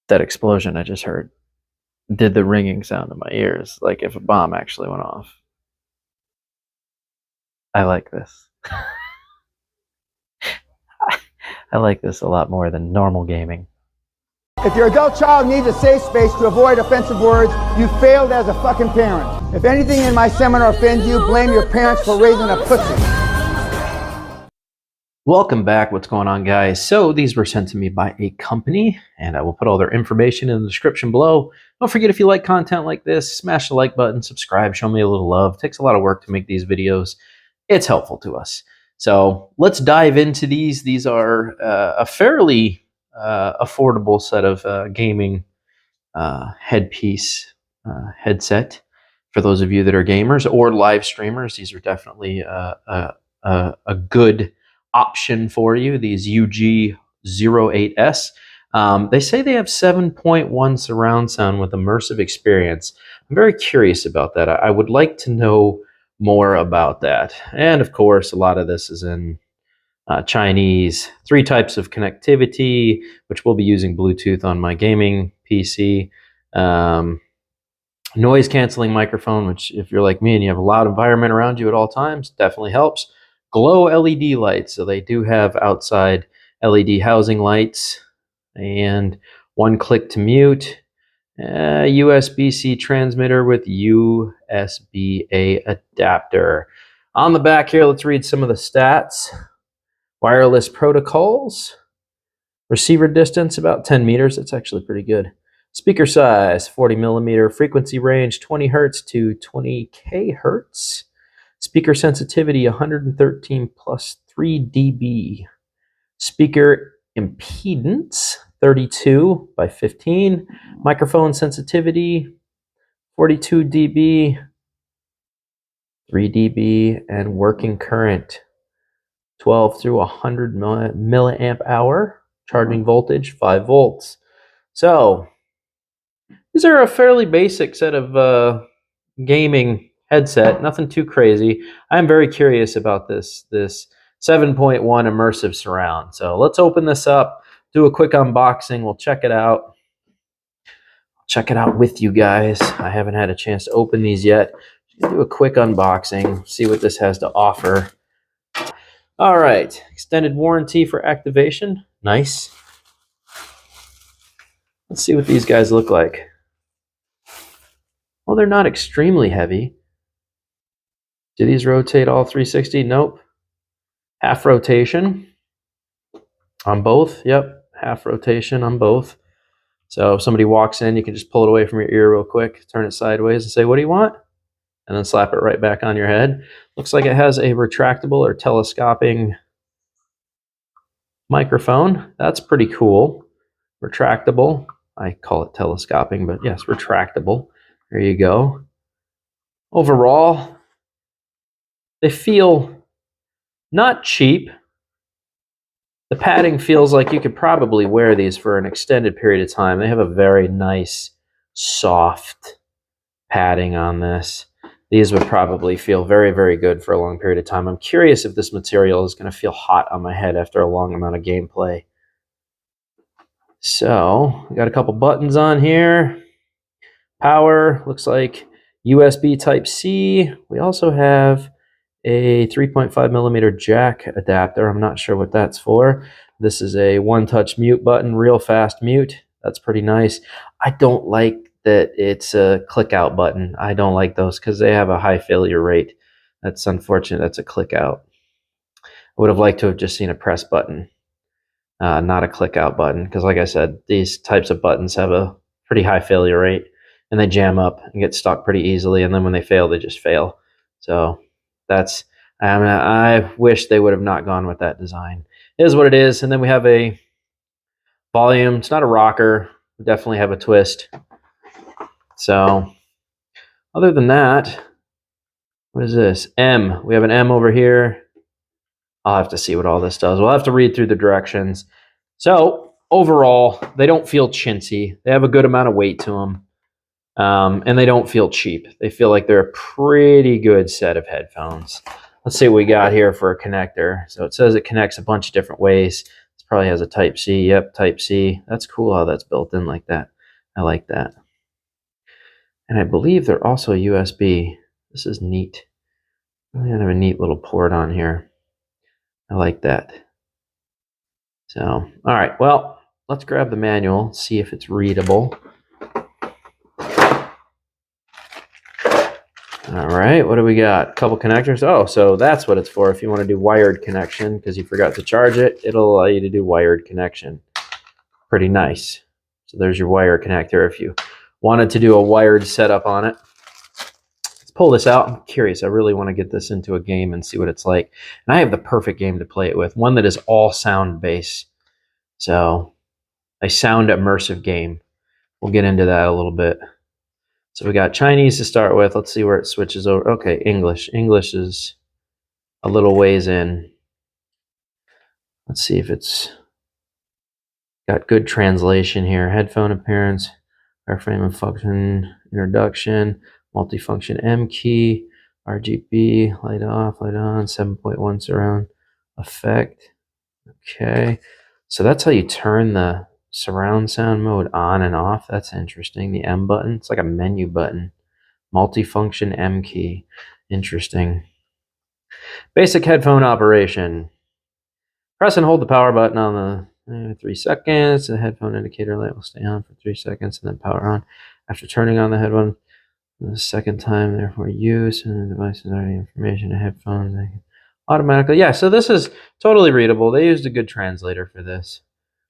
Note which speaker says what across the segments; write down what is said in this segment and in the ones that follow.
Speaker 1: That explosion I just heard did the ringing sound in my ears, like if a bomb actually went off. I like this. I like this a lot more than normal gaming.
Speaker 2: If your adult child needs a safe space to avoid offensive words, you failed as a fucking parent. If anything in my seminar offends you, blame your parents for raising a pussy.
Speaker 1: Welcome back. What's going on, guys? So these were sent to me by a company, and I will put all their information in the description below. Don't forget, if you like content like this, smash the like button, subscribe, show me a little love. It takes a lot of work to make these videos. It's helpful to us. So let's dive into these. These are a fairly affordable set of gaming headpiece headset for those of you that are gamers or live streamers. These are definitely a good option for you, these UG-08S. They say they have 7.1 surround sound with immersive experience. I'm very curious about that. I would like to know more about that. And of course, a lot of this is in Chinese. 3 types of connectivity, which we'll be using Bluetooth on my gaming PC. Noise canceling microphone, which if you're like me and you have a loud environment around you at all times, definitely helps. Glow LED lights, so they do have outside LED housing lights, and 1 click to mute. USB-C transmitter with USB-A adapter. On the back here, let's read some of the stats. Wireless protocols. Receiver distance, about 10 meters. That's actually pretty good. Speaker size, 40 millimeter. Frequency range, 20 hertz to 20 kHz. Speaker sensitivity, 113 plus 3 dB. Speaker impedance, 32 by 15. Microphone sensitivity, 42 dB, 3 dB, and working current, 12 through 100 milliamp hour. Charging voltage, 5 volts. So these are a fairly basic set of gaming headset, nothing too crazy. I'm very curious about this 7.1 immersive surround. So let's open this up, do a quick unboxing. We'll check it out. Check it out with you guys. I haven't had a chance to open these yet. Do a quick unboxing, see what this has to offer. All right, extended warranty for activation. Nice. Let's see what these guys look like. Well, they're not extremely heavy. Do these rotate all 360? Nope. Half rotation on both. Yep, half rotation on both. So if somebody walks in, you can just pull it away from your ear real quick, turn it sideways and say, "What do you want?" And then slap it right back on your head. Looks like it has a retractable or telescoping microphone. That's pretty cool. Retractable. I call it telescoping, but yes, retractable. There you go. Overall, they feel not cheap. The padding feels like you could probably wear these for an extended period of time. They have a very nice, soft padding on this. These would probably feel very, very good for a long period of time. I'm curious if this material is going to feel hot on my head after a long amount of gameplay. So, we got a couple buttons on here. Power, looks like USB Type-C. We also have a 3.5 millimeter jack adapter. I'm not sure what that's for. This is a one-touch mute button, real fast mute. That's pretty nice. I don't like that it's a click out button. I don't like those because they have a high failure rate. That's unfortunate. That's a click out. I would have liked to have just seen a press button, not a click out button, because like I said, these types of buttons have a pretty high failure rate and they jam up and get stuck pretty easily, and then when they fail, they just fail. So that's, I wish they would have not gone with that design. It is what it is. And then we have a volume. It's not a rocker. We definitely have a twist. So other than that, what is this? M. We have an M over here. I'll have to see what all this does. We'll have to read through the directions. So overall, they don't feel chintzy. They have a good amount of weight to them. And they don't feel cheap. They feel like they're a pretty good set of headphones. Let's see what we got here for a connector. So it says it connects a bunch of different ways. It's probably has a Type-C. Yep, Type-C. That's cool how that's built in like that. I like that. And I believe they're also USB. This is neat. Really kind of a neat little port on here. I like that. So, all right, well, let's grab the manual, see if it's readable. All right, what do we got? A couple connectors. Oh, so that's what it's for. If you want to do wired connection because you forgot to charge it, it'll allow you to do wired connection. Pretty nice. So there's your wire connector if you wanted to do a wired setup on it. Let's pull this out. I'm curious. I really want to get this into a game and see what it's like. And I have the perfect game to play it with, one that is all sound based. So a sound immersive game. We'll get into that a little bit. So we got Chinese to start with. Let's see where it switches over. Okay, English. English is a little ways in. Let's see if it's got good translation here. Headphone appearance, wireframe and function introduction, multifunction M key, RGB, light off, light on, 7.1 surround effect. Okay, so that's how you turn the surround sound mode on and off. That's interesting. The M button, it's like a menu button. Multifunction M key. Interesting. Basic headphone operation. Press and hold the power button on the 3 seconds. The headphone indicator light will stay on for 3 seconds and then power on. After turning on the headphone the second time, therefore use, and the device is already information to headphones. They can automatically. Yeah, so this is totally readable. They used a good translator for this.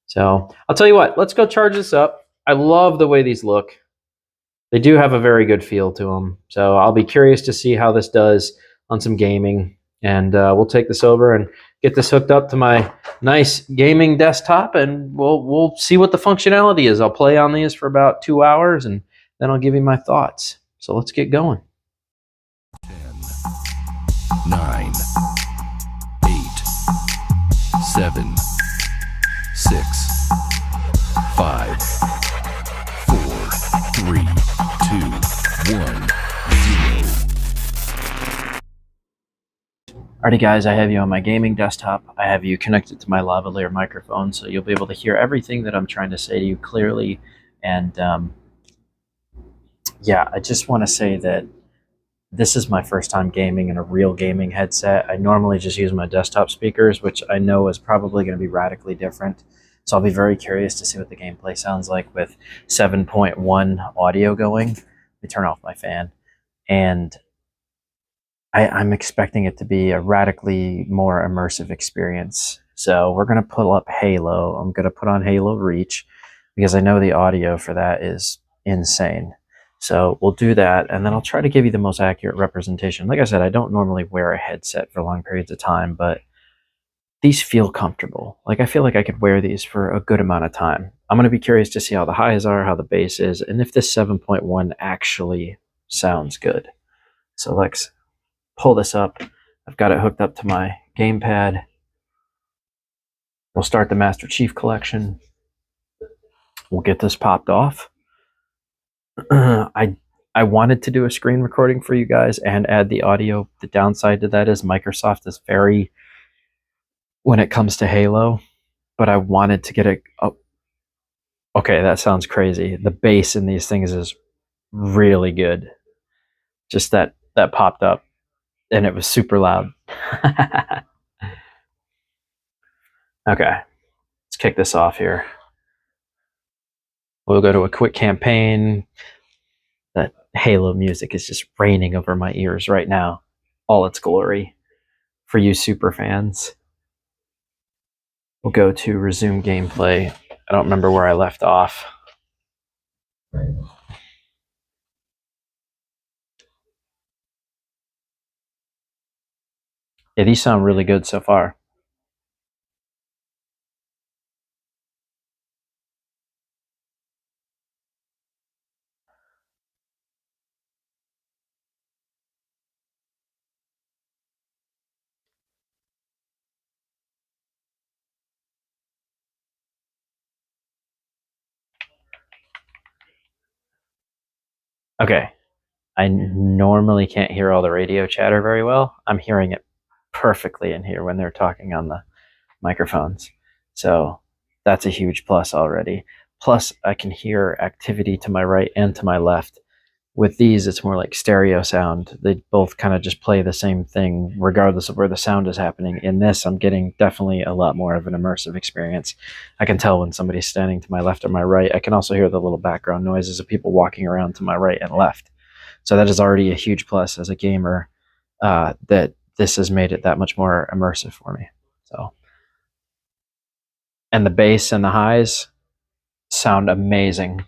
Speaker 1: So I'll tell you what, let's go charge this up. I love the way these look. They do have a very good feel to them. So I'll be curious to see how this does on some gaming. And we'll take this over and get this hooked up to my nice gaming desktop, and we'll see what the functionality is. I'll play on these for about 2 hours, and then I'll give you my thoughts. So let's get going.
Speaker 3: 10, 9, 8, 7, 6, 5, 4, 3, 2, 1, 0.
Speaker 1: Alrighty guys, I have you on my gaming desktop. I have you connected to my lavalier microphone, so you'll be able to hear everything that I'm trying to say to you clearly. And yeah, I just want to say that this is my first time gaming in a real gaming headset. I normally just use my desktop speakers, which I know is probably going to be radically different. So I'll be very curious to see what the gameplay sounds like with 7.1 audio going. Let me turn off my fan. And I'm expecting it to be a radically more immersive experience. So we're going to pull up Halo. I'm going to put on Halo Reach because I know the audio for that is insane. So we'll do that, and then I'll try to give you the most accurate representation. Like I said, I don't normally wear a headset for long periods of time, but these feel comfortable. Like I feel like I could wear these for a good amount of time. I'm going to be curious to see how the highs are, how the bass is, and if this 7.1 actually sounds good. So let's pull this up. I've got it hooked up to my gamepad. We'll start the Master Chief Collection. We'll get this popped off. I wanted to do a screen recording for you guys and add the audio. The downside to that is Microsoft is very, when it comes to Halo, but I wanted to get it up. Okay, that sounds crazy. The bass in these things is really good. Just that popped up. And it was super loud. Okay, let's kick this off here. We'll go to a quick campaign. That Halo music is just raining over my ears right now. All its glory for you super fans. We'll go to resume gameplay. I don't remember where I left off. Yeah, these sound really good so far. Okay, I normally can't hear all the radio chatter very well. I'm hearing it perfectly in here when they're talking on the microphones. So that's a huge plus already. Plus, I can hear activity to my right and to my left. With these, it's more like stereo sound. They both kind of just play the same thing, regardless of where the sound is happening. In this, I'm getting definitely a lot more of an immersive experience. I can tell when somebody's standing to my left or my right. I can also hear the little background noises of people walking around to my right and left. So that is already a huge plus as a gamer, that this has made it that much more immersive for me. So, and the bass and the highs sound amazing.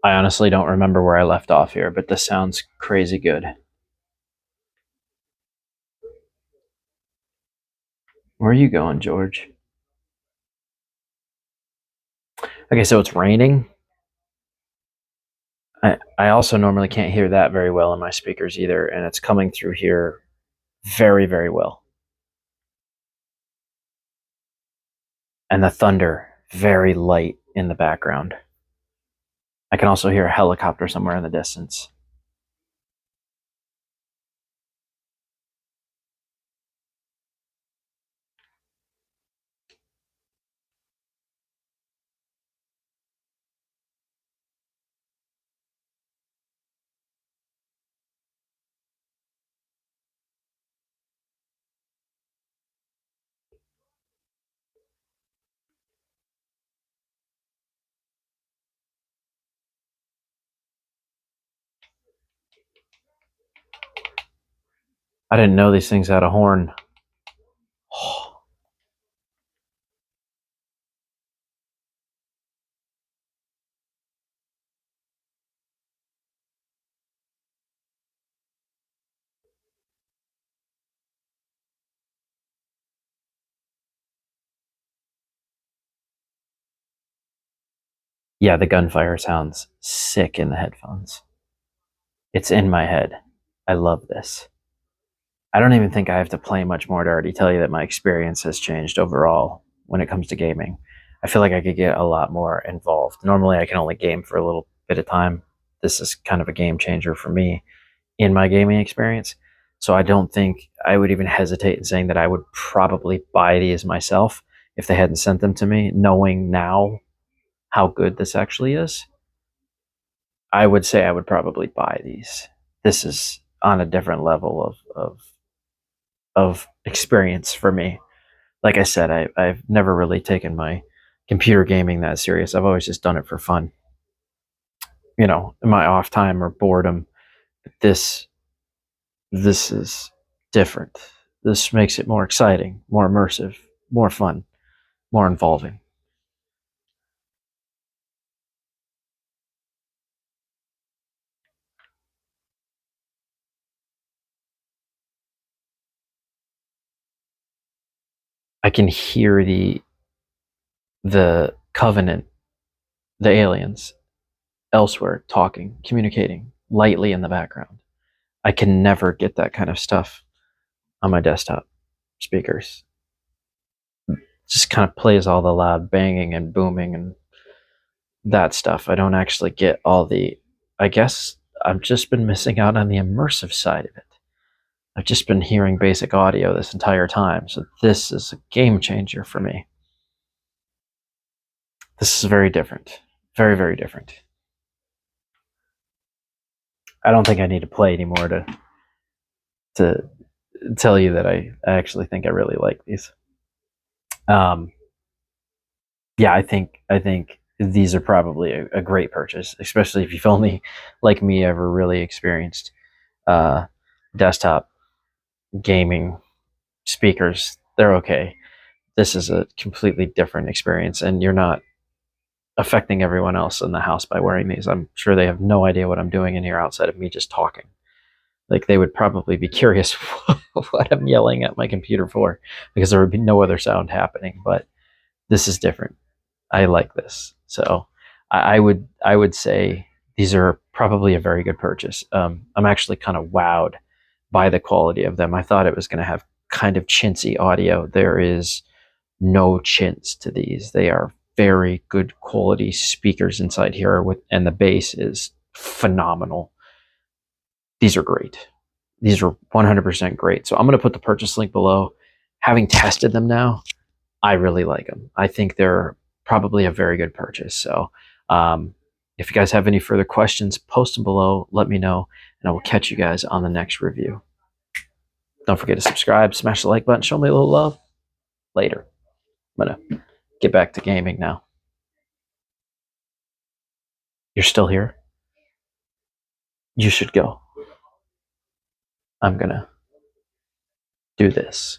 Speaker 1: I honestly don't remember where I left off here, but this sounds crazy good. Where are you going, George? Okay, so it's raining. I also normally can't hear that very well in my speakers either, and it's coming through here very, very well. And the thunder, very light in the background. I can also hear a helicopter somewhere in the distance. I didn't know these things had a horn. Yeah, the gunfire sounds sick in the headphones. It's in my head. I love this. I don't even think I have to play much more to already tell you that my experience has changed overall when it comes to gaming. I feel like I could get a lot more involved. Normally, I can only game for a little bit of time. This is kind of a game changer for me in my gaming experience. So I don't think I would even hesitate in saying that I would probably buy these myself if they hadn't sent them to me, knowing now how good this actually is. I would say I would probably buy these. This is on a different level of experience for me. Like I said, I've never really taken my computer gaming that serious. I've always just done it for fun, in my off time or boredom. This this is different. This makes it more exciting, more immersive, more fun, more involving. I can hear the Covenant, the aliens, elsewhere talking, communicating lightly in the background. I can never get that kind of stuff on my desktop speakers. It just kind of plays all the loud banging and booming and that stuff. I don't actually get all the. I guess I've just been missing out on the immersive side of it. I've just been hearing basic audio this entire time, so this is a game changer for me. This is very different. Very, very different. I don't think I need to play anymore to tell you that I actually think I really like these. Yeah, I think these are probably a great purchase, especially if you've only, like me, ever really experienced desktop gaming speakers. They're okay. This is a completely different experience, and you're not affecting everyone else in the house by wearing these. I'm sure they have no idea what I'm doing in here outside of me just talking. Like, they would probably be curious what I'm yelling at my computer for, because there would be no other sound happening. But this is different. I like this. So I would say these are probably a very good purchase. I'm actually kind of wowed by the quality of them. I thought it was going to have kind of chintzy audio. There is no chintz to these. They are very good quality speakers inside here, and the bass is phenomenal. These are great. These are 100% great. So I'm going to put the purchase link below. Having tested them now, I really like them. I think they're probably a very good purchase. So if you guys have any further questions, post them below. Let me know, and I will catch you guys on the next review. Don't forget to subscribe, smash the like button, show me a little love. Later. I'm going to get back to gaming now. You're still here? You should go. I'm going to do this.